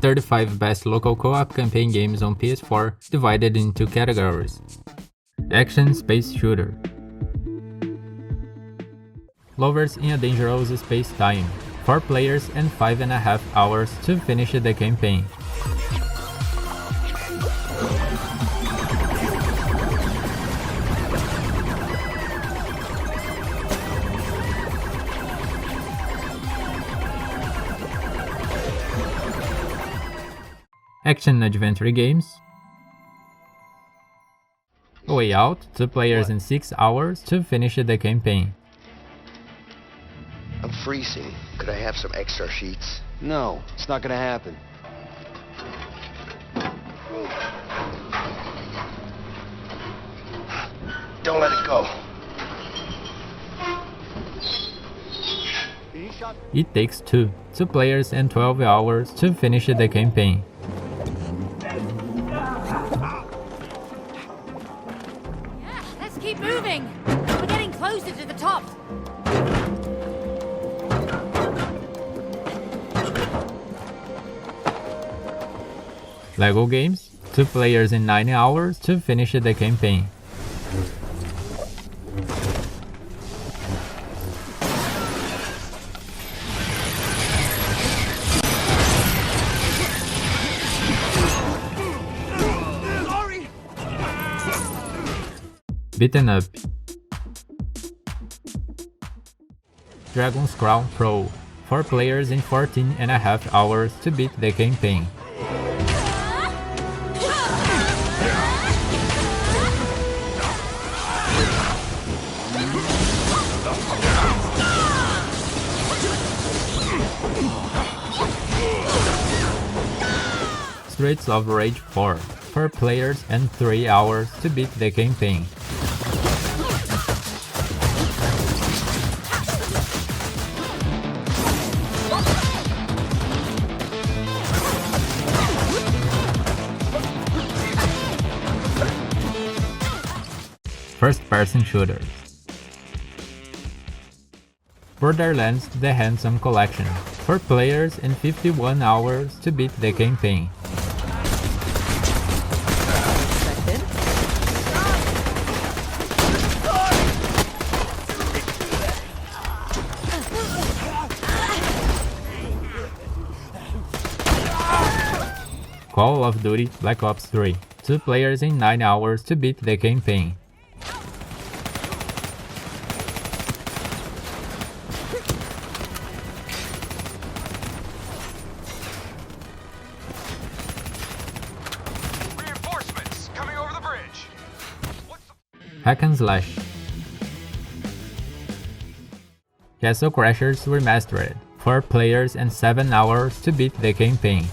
35 best local co-op campaign games on PS4, divided into categories. Action Space Shooter. Lovers in a Dangerous Spacetime. 4 players and 5.5 hours to finish the campaign. Action Adventure Games. A Way Out, 2 players and 6 hours to finish the campaign. I'm freezing. Could I have some extra sheets? No, it's not gonna happen. Don't let it go. It Takes Two, 2 players and 12 hours to finish the campaign. Let's keep moving! We're getting closer to the top! Lego Games, 2 players and 9 hours to finish the campaign. Beaten Up. Dragon's Crown Pro, 4 players and 14.5 hours to beat the campaign. Streets of Rage 4, 4 players and 3 hours to beat the campaign. First-person shooters. Borderlands The Handsome Collection, 4 players and 51 hours to beat the campaign. Call of Duty Black Ops 3, 2 players and 9 hours to beat the campaign. Reinforcements coming over the bridge. Hack and Slash. Castle Crashers Remastered, 4 players and 7 hours to beat the campaign.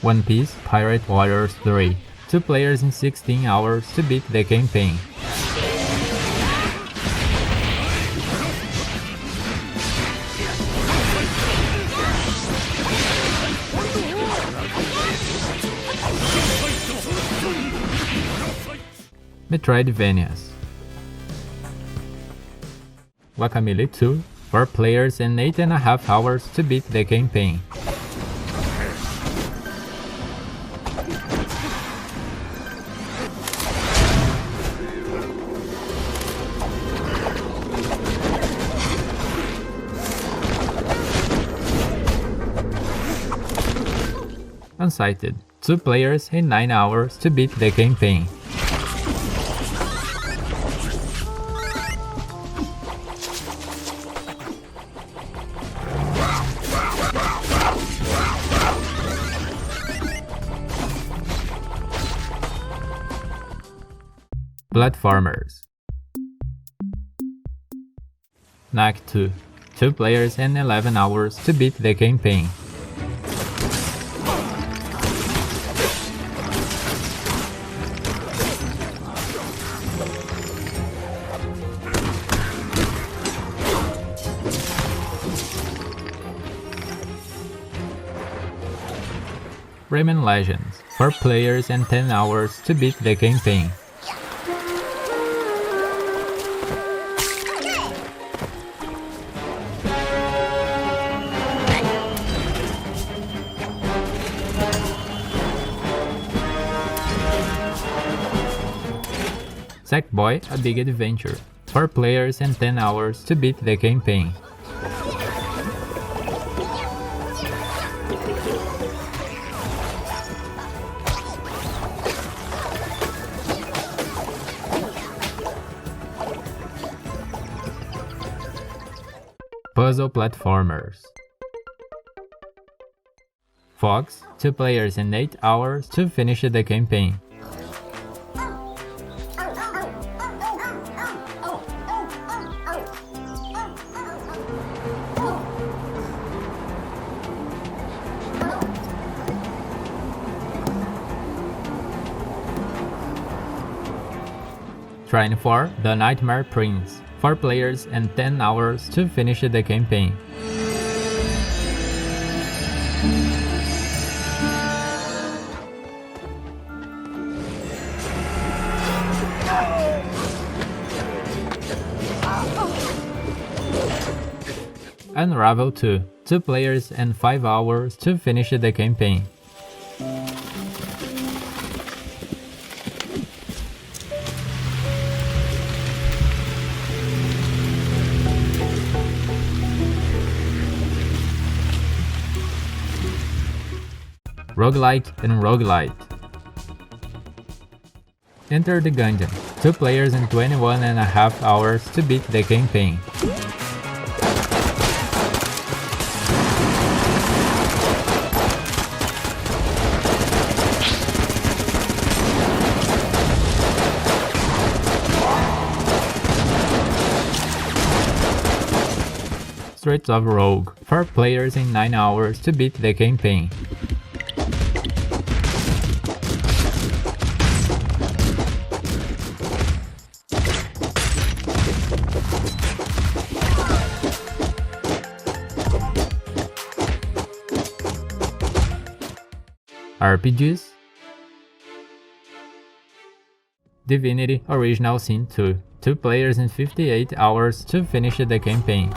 One Piece Pirate Warriors 3, 2 players and 16 hours to beat the campaign. Metroidvanias. Guacamelee 2, 4 players and 8.5 hours to beat the campaign. Unsighted, 2 players and 9 hours to beat the campaign. Platformers. Knack II, 2 players and 11 hours to beat the campaign. Rayman Legends, 4 players and 10 hours to beat the campaign. Sackboy, A Big Adventure, 4 players and 10 hours to beat the campaign. Puzzle platformers. PHOGS, 2 players and 8 hours to finish the campaign. Trine 4, The Nightmare Prince, 4 players and 10 hours to finish the campaign. Unravel 2, 2 players and 5 hours to finish the campaign. Roguelike and Roguelite. Enter the Gungeon, 2 players and 21.5 hours to beat the campaign. Streets of Rogue, 4 players and 9 hours to beat the campaign. RPGs. Divinity Original Sin 2, 2 players and 58 hours to finish the campaign.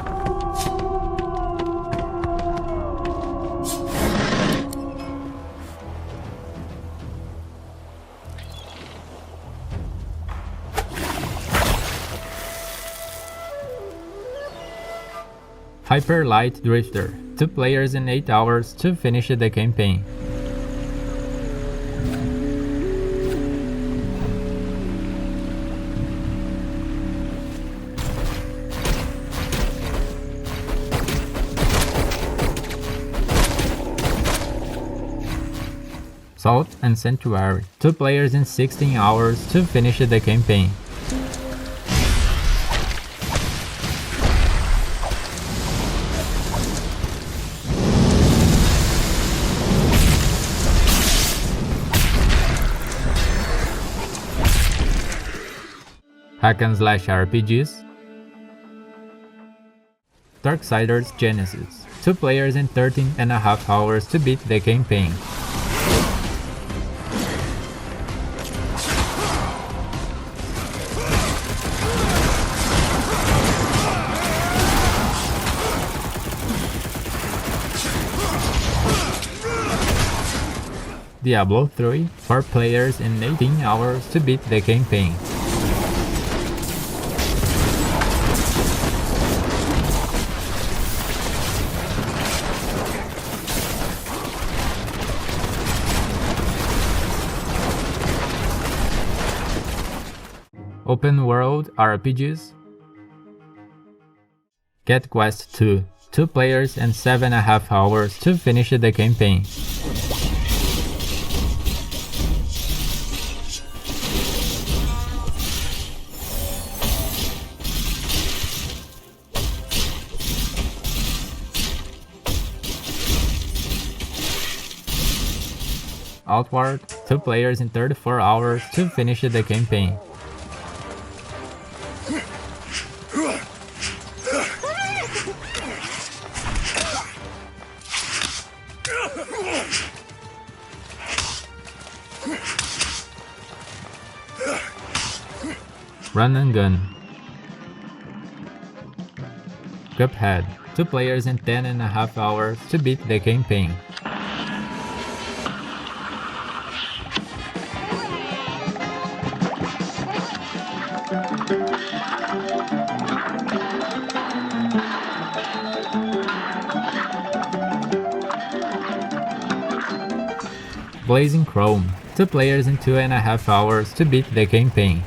Hyper Light Drifter, 2 players and 8 hours to finish the campaign. Salt and Sanctuary, 2 players and 16 hours to finish the campaign. Hack and Slash RPGs. Darksiders Genesis, 2 players and 13.5 hours to beat the campaign. Diablo III, 4 players and 18 hours to beat the campaign. Open World RPGs. Cat Quest II, 2 players and 7.5 hours to finish the campaign. Outward, 2 players in 34 hours to finish the campaign. Run and Gun. Cuphead, 2 players in 10.5 hours to beat the campaign. Blazing Chrome, 2 players in 2.5 hours to beat the campaign.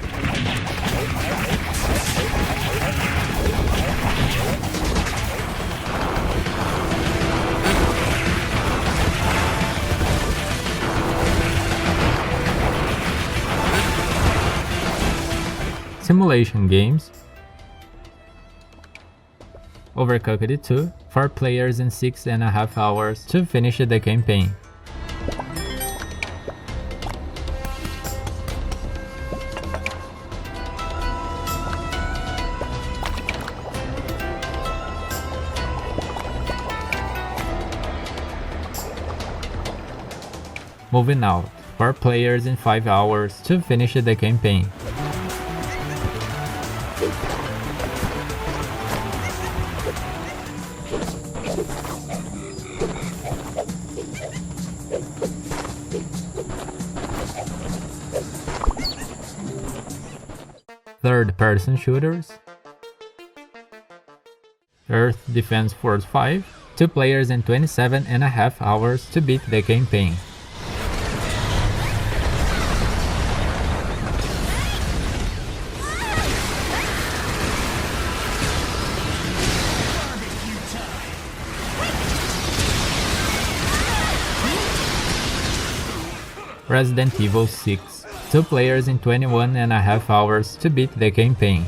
Simulation games. Overcooked 2, 4 players in 6.5 hours to finish the campaign. Moving Out, 4 players in 5 hours to finish the campaign. Third-person shooters. Earth Defense Force 5, 2 players in 27.5 hours to beat the campaign. Resident Evil 6, 2 players in 21.5 hours to beat the campaign.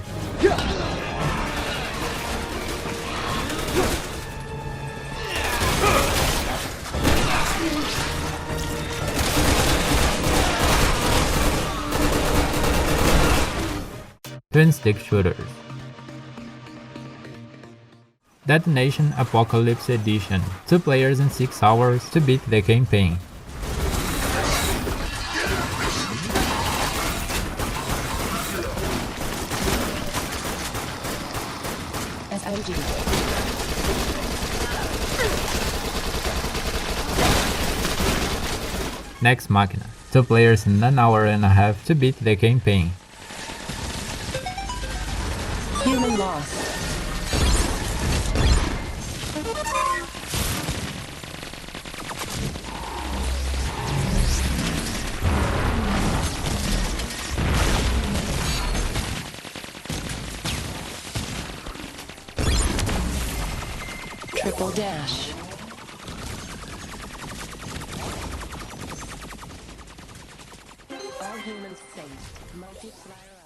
Twin Stick Shooters. Detonation Apocalypse Edition, 2 players in 6 hours to beat the campaign. Nex Machina, 2 players in 1.5 hours to beat the campaign. Human loss. Triple dash. All humans safe. Multiplier.